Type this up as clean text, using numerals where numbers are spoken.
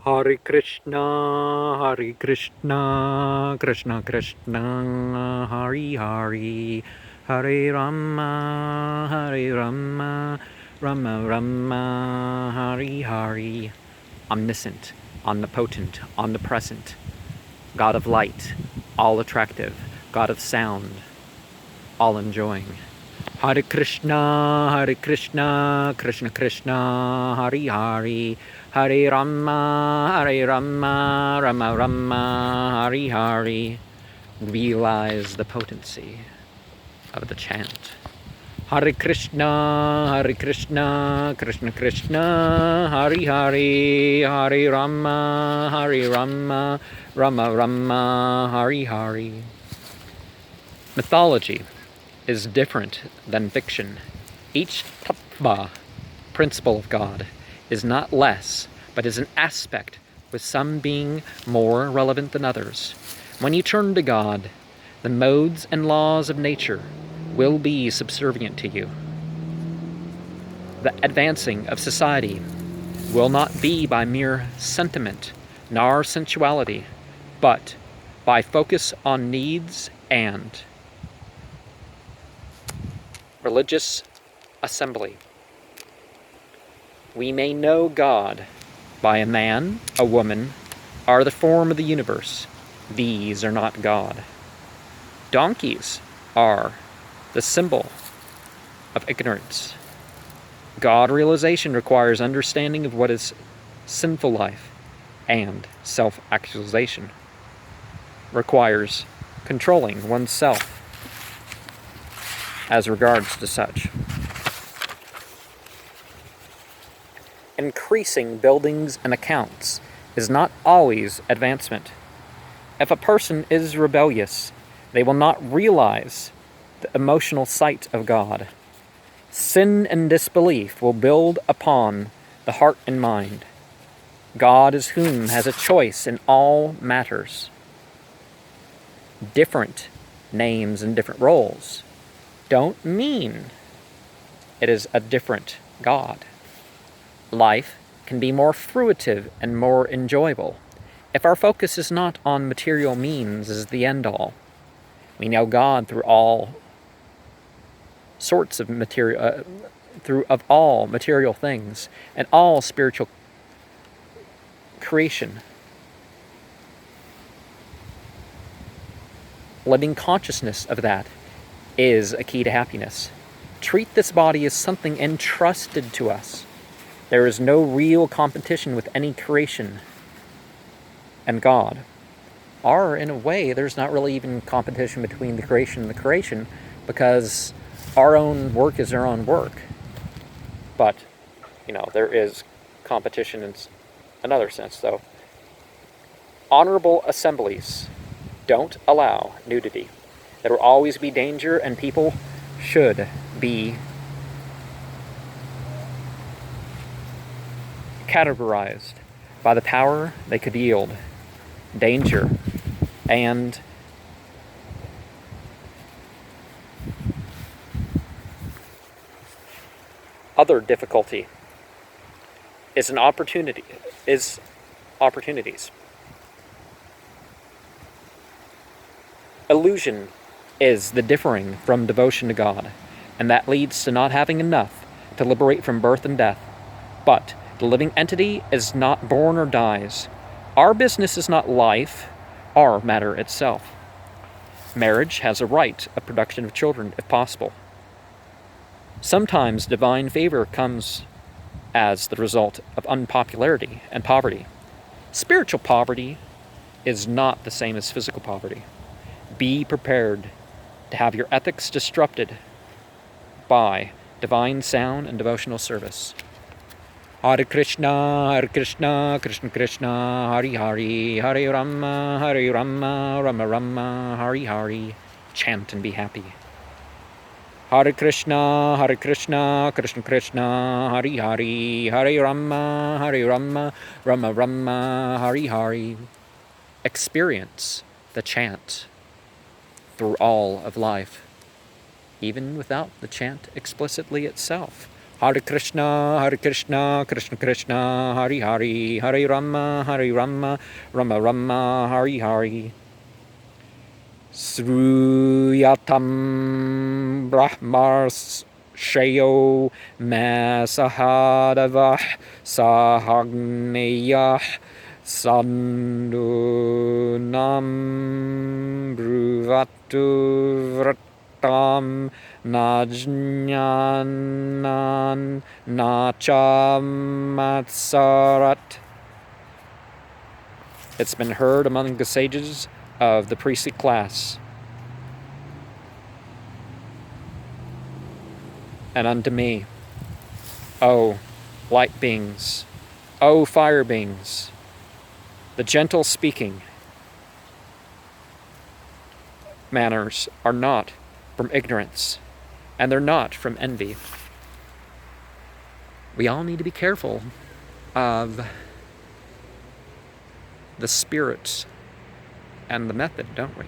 Hare Krishna, Krishna Krishna, Hare Hare, Hare Rama, Rama Rama, Hare Hare. Omniscient, omnipotent, omnipresent, God of light, all attractive, God of sound, all enjoying. Hare Krishna, Krishna Krishna, Hare Hare, Hare Rama, Rama Rama, Hare Hare. Realize the potency of the chant. Hare Krishna, Krishna Krishna, Hare Hare, Hare Rama, Rama Rama, Hare Hare. Mythology is different than fiction. Each tattva, principle of God, is not less, but is an aspect, with some being more relevant than others. When you turn to God, the modes and laws of nature will be subservient to you. The advancing of society will not be by mere sentiment nor sensuality, but by focus on needs and religious assembly. We may know God by a man, a woman, or the form of the universe. These are not God. Donkeys are the symbol of ignorance. God realization requires understanding of what is sinful life, and self-actualization requires controlling oneself as regards to such. Increasing buildings and accounts is not always advancement. If a person is rebellious, they will not realize the emotional sight of God. Sin and disbelief will build upon the heart and mind. God is whom has a choice in all matters. Different names and different roles don't mean it is a different God. Life can be more fruitive and more enjoyable if our focus is not on material means as the end-all. We know God through all sorts of material, of all material things and all spiritual creation. Living consciousness of that is a key to happiness. Treat this body as something entrusted to us. There is no real competition with any creation and God. Or, in a way, there's not really even competition between the creation and the creation, because our own work is our own work. But, there is competition in another sense, though. Honorable assemblies don't allow nudity. There will always be danger, and people should be categorized by the power they could yield, danger, and other difficulty is opportunities. Illusion is the differing from devotion to God, and that leads to not having enough to liberate from birth and death. But the living entity is not born or dies. Our business is not life, or matter itself. Marriage has a right of production of children, if possible. Sometimes divine favor comes as the result of unpopularity and poverty. Spiritual poverty is not the same as physical poverty. Be prepared to have your ethics disrupted by divine sound and devotional service. Hare Krishna, Krishna Krishna, Hare Hare, Hare Rama, Rama Rama, Hare Hare. Chant and be happy. Hare Krishna, Krishna Krishna, Hare Hare, Hare Rama, Rama Rama, Hare Hare. Experience the chant through all of life, even without the chant explicitly itself. Hare Krishna, Krishna Krishna, Hare Hare, Hare Rama, Rama Rama, Hare Hare. Sruyatam Brahmars Shayo Masahadavah Sahagneyah Sandunam Bruvatu Vratam Najnanan Nachamatsarat. It's been heard among the sages of the priestly class, and unto me, O light beings, O fire beings, the gentle speaking manners are not from ignorance, and they're not from envy. We all need to be careful of the spirits and the method, don't we?